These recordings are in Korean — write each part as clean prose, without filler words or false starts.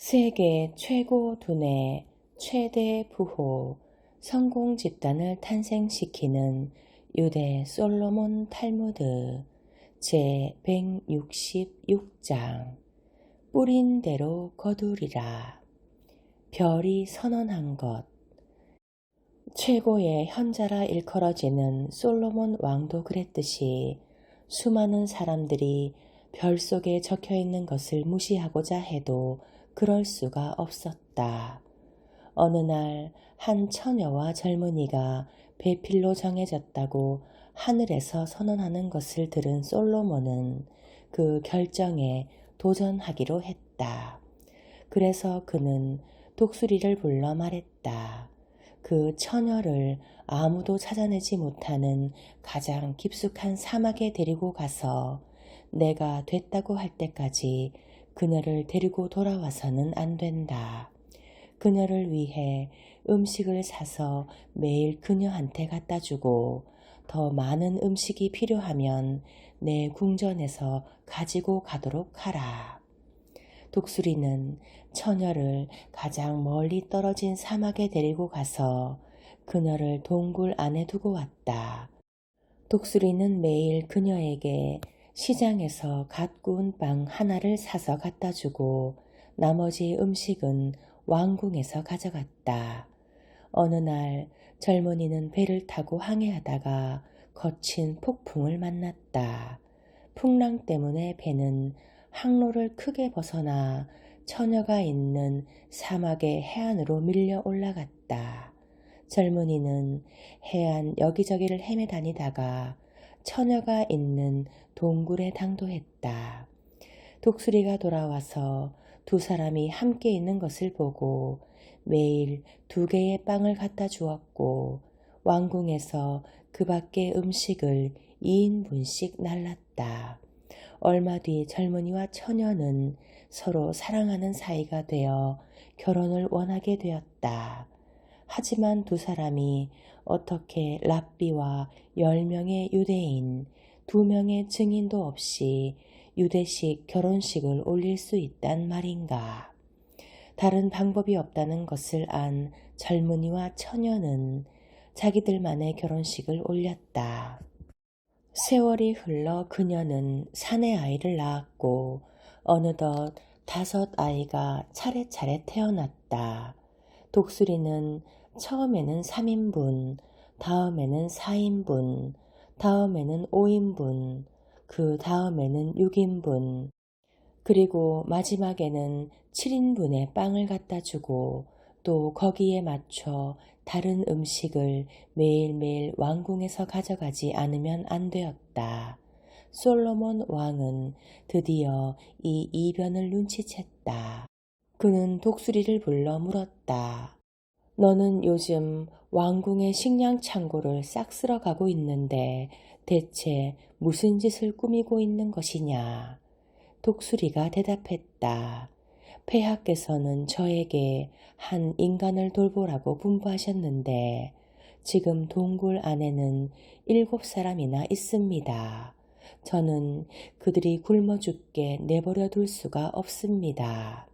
세계 최고 두뇌 최대 부호 성공 집단을 탄생시키는 유대 솔로몬 탈무드 제166장 뿌린 대로 거두리라. 별이 선언한 것. 최고의 현자라 일컬어지는 솔로몬 왕도 그랬듯이 수많은 사람들이 별 속에 적혀있는 것을 무시하고자 해도 그럴 수가 없었다. 어느 날 한 처녀와 젊은이가 배필로 정해졌다고 하늘에서 선언하는 것을 들은 솔로몬은 그 결정에 도전하기로 했다. 그래서 그는 독수리를 불러 말했다. 그 처녀를 아무도 찾아내지 못하는 가장 깊숙한 사막에 데리고 가서 내가 됐다고 할 때까지 그녀를 데리고 돌아와서는 안 된다. 그녀를 위해 음식을 사서 매일 그녀한테 갖다 주고 더 많은 음식이 필요하면 내 궁전에서 가지고 가도록 하라. 독수리는 처녀를 가장 멀리 떨어진 사막에 데리고 가서 그녀를 동굴 안에 두고 왔다. 독수리는 매일 그녀에게 시장에서 갓 구운 빵 하나를 사서 갖다 주고 나머지 음식은 왕궁에서 가져갔다. 어느 날 젊은이는 배를 타고 항해하다가 거친 폭풍을 만났다. 풍랑 때문에 배는 항로를 크게 벗어나 처녀가 있는 사막의 해안으로 밀려 올라갔다. 젊은이는 해안 여기저기를 헤매 다니다가 처녀가 있는 동굴에 당도했다. 독수리가 돌아와서 두 사람이 함께 있는 것을 보고 매일 2개의 빵을 갖다 주었고 왕궁에서 그 밖의 음식을 2인분씩 날랐다. 얼마 뒤 젊은이와 처녀는 서로 사랑하는 사이가 되어 결혼을 원하게 되었다. 하지만 두 사람이 어떻게 랍비와 10명의 유대인, 2명의 증인도 없이 유대식 결혼식을 올릴 수 있단 말인가. 다른 방법이 없다는 것을 안 젊은이와 처녀는 자기들만의 결혼식을 올렸다. 세월이 흘러 그녀는 사내 아이를 낳았고 어느덧 5 아이가 차례차례 태어났다. 독수리는 처음에는 3인분, 다음에는 4인분, 다음에는 5인분, 그 다음에는 6인분, 그리고 마지막에는 7인분의 빵을 갖다 주고 또 거기에 맞춰 다른 음식을 매일매일 왕궁에서 가져가지 않으면 안 되었다. 솔로몬 왕은 드디어 이 이변을 눈치챘다. 그는 독수리를 불러 물었다. 너는 요즘 왕궁의 식량 창고를 싹 쓸어 가고 있는데 대체 무슨 짓을 꾸미고 있는 것이냐? 독수리가 대답했다. 폐하께서는 저에게 한 인간을 돌보라고 분부하셨는데 지금 동굴 안에는 7사람이나 있습니다. 저는 그들이 굶어 죽게 내버려 둘 수가 없습니다.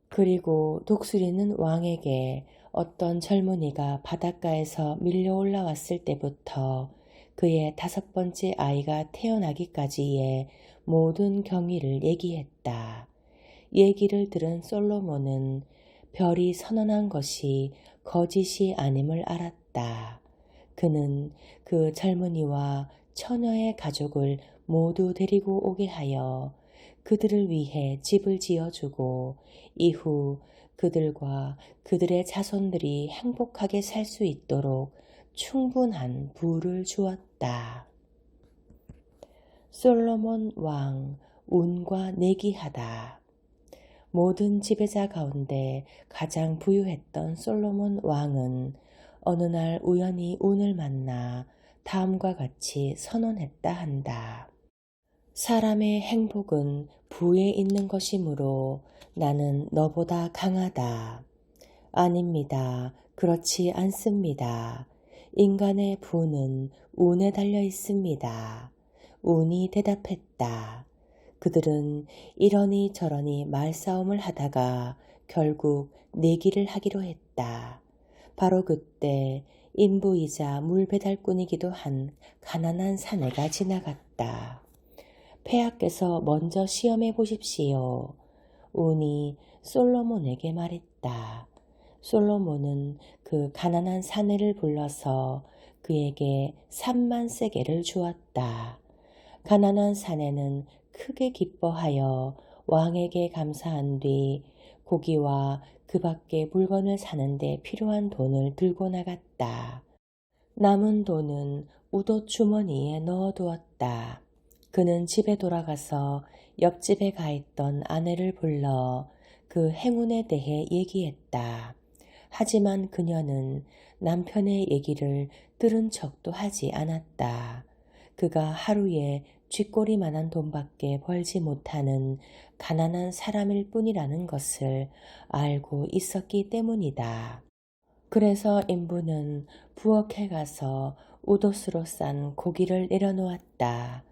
그리고 독수리는 왕에게 어떤 젊은이가 바닷가에서 밀려 올라왔을 때부터 그의 5번째 아이가 태어나기까지의 모든 경위를 얘기했다. 얘기를 들은 솔로몬은 별이 선언한 것이 거짓이 아님을 알았다. 그는 그 젊은이와 처녀의 가족을 모두 데리고 오게 하여 그들을 위해 집을 지어주고 이후 그들과 그들의 자손들이 행복하게 살 수 있도록 충분한 부를 주었다. 솔로몬 왕 운과 내기하다. 모든 지배자 가운데 가장 부유했던 솔로몬 왕은 어느 날 우연히 운을 만나 다음과 같이 선언했다 한다. 사람의 행복은 부에 있는 것이므로 나는 너보다 강하다. 아닙니다. 그렇지 않습니다. 인간의 부는 운에 달려 있습니다. 운이 대답했다. 그들은 이러니 저러니 말싸움을 하다가 결국 내기를 하기로 했다. 바로 그때 인부이자 물배달꾼이기도 한 가난한 사내가 지나갔다. 폐하께서 먼저 시험해 보십시오. 운이 솔로몬에게 말했다. 솔로몬은 그 가난한 사내를 불러서 그에게 3만 세겔을 주었다. 가난한 사내는 크게 기뻐하여 왕에게 감사한 뒤 고기와 그 밖에 물건을 사는데 필요한 돈을 들고 나갔다. 남은 돈은 우도 주머니에 넣어두었다. 그는 집에 돌아가서 옆집에 가 있던 아내를 불러 그 행운에 대해 얘기했다. 하지만 그녀는 남편의 얘기를 들은 척도 하지 않았다. 그가 하루에 쥐꼬리만한 돈밖에 벌지 못하는 가난한 사람일 뿐이라는 것을 알고 있었기 때문이다. 그래서 인부는 부엌에 가서 우도수로 싼 고기를 내려놓았다.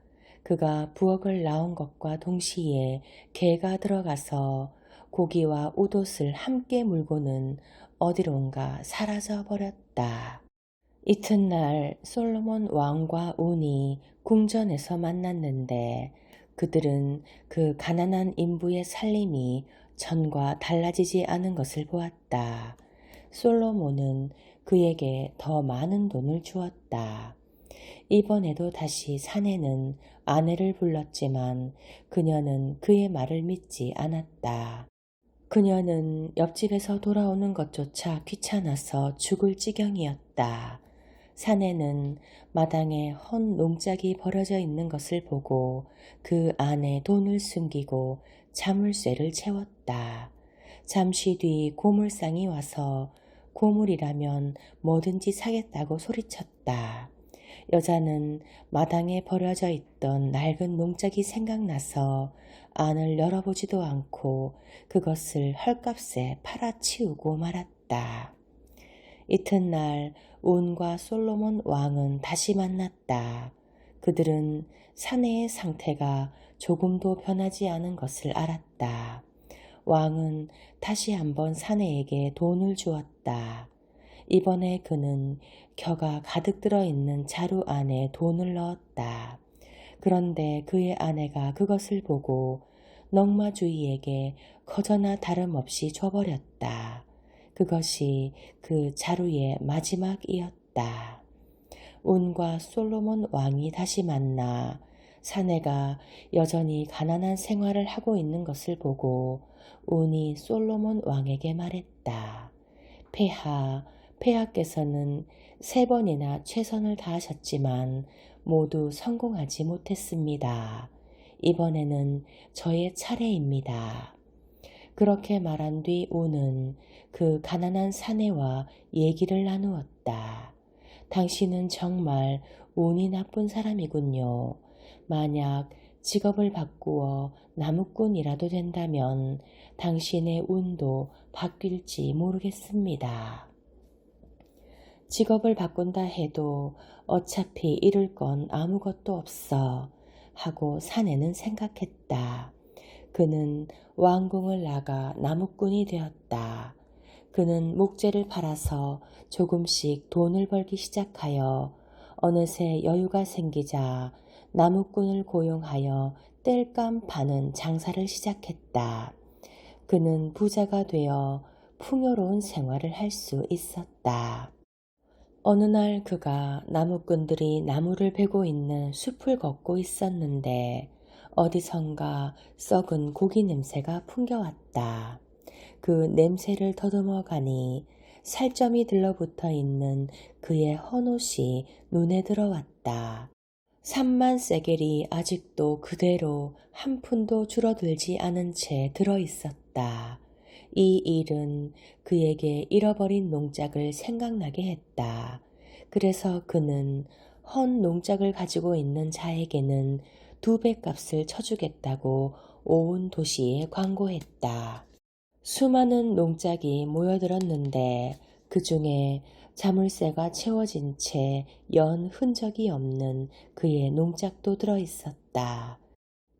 그가 부엌을 나온 것과 동시에 개가 들어가서 고기와 우돛을 함께 물고는 어디론가 사라져 버렸다. 이튿날 솔로몬 왕과 온이 궁전에서 만났는데 그들은 그 가난한 인부의 살림이 전과 달라지지 않은 것을 보았다. 솔로몬은 그에게 더 많은 돈을 주었다. 이번에도 다시 사내는 아내를 불렀지만 그녀는 그의 말을 믿지 않았다. 그녀는 옆집에서 돌아오는 것조차 귀찮아서 죽을 지경이었다. 사내는 마당에 헌 농짝이 버려져 있는 것을 보고 그 안에 돈을 숨기고 자물쇠를 채웠다. 잠시 뒤 고물상이 와서 고물이라면 뭐든지 사겠다고 소리쳤다. 여자는 마당에 버려져 있던 낡은 농짝이 생각나서 안을 열어보지도 않고 그것을 헐값에 팔아치우고 말았다. 이튿날 온과 솔로몬 왕은 다시 만났다. 그들은 사내의 상태가 조금도 변하지 않은 것을 알았다. 왕은 다시 한번 사내에게 돈을 주었다. 이번에 그는 겨가 가득 들어있는 자루 안에 돈을 넣었다. 그런데 그의 아내가 그것을 보고 넝마주이에게 거저나 다름없이 줘버렸다. 그것이 그 자루의 마지막이었다. 온과 솔로몬 왕이 다시 만나 사내가 여전히 가난한 생활을 하고 있는 것을 보고 온이 솔로몬 왕에게 말했다. 폐하께서는 3번이나 최선을 다하셨지만 모두 성공하지 못했습니다. 이번에는 저의 차례입니다. 그렇게 말한 뒤 온은 그 가난한 사내와 얘기를 나누었다. 당신은 정말 운이 나쁜 사람이군요. 만약 직업을 바꾸어 나무꾼이라도 된다면 당신의 운도 바뀔지 모르겠습니다. 직업을 바꾼다 해도 어차피 잃을 건 아무것도 없어 하고 사내는 생각했다. 그는 왕궁을 나가 나무꾼이 되었다. 그는 목재를 팔아서 조금씩 돈을 벌기 시작하여 어느새 여유가 생기자 나무꾼을 고용하여 땔감 파는 장사를 시작했다. 그는 부자가 되어 풍요로운 생활을 할 수 있었다. 어느 날 그가 나무꾼들이 나무를 베고 있는 숲을 걷고 있었는데 어디선가 썩은 고기 냄새가 풍겨왔다. 그 냄새를 더듬어 가니 살점이 들러붙어 있는 그의 헌옷이 눈에 들어왔다. 3만 세겔이 아직도 그대로 한 푼도 줄어들지 않은 채 들어있었다. 이 일은 그에게 잃어버린 농작을 생각나게 했다. 그래서 그는 헌 농작을 가지고 있는 자에게는 2배 값을 쳐주겠다고 온 도시에 광고했다. 수많은 농작이 모여들었는데 그 중에 자물쇠가 채워진 채 연 흔적이 없는 그의 농작도 들어있었다.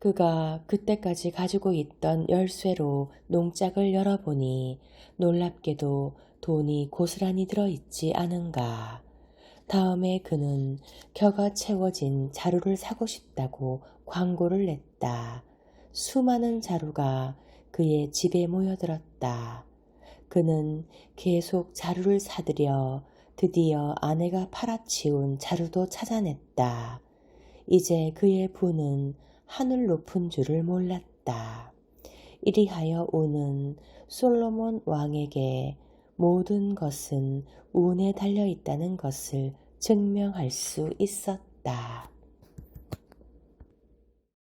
그가 그때까지 가지고 있던 열쇠로 농짝을 열어보니 놀랍게도 돈이 고스란히 들어있지 않은가. 다음에 그는 켜가 채워진 자루를 사고 싶다고 광고를 냈다. 수많은 자루가 그의 집에 모여들었다. 그는 계속 자루를 사들여 드디어 아내가 팔아치운 자루도 찾아냈다. 이제 그의 부는 하늘 높은 줄을 몰랐다. 이리하여 운은 솔로몬 왕에게 모든 것은 운에 달려 있다는 것을 증명할 수 있었다.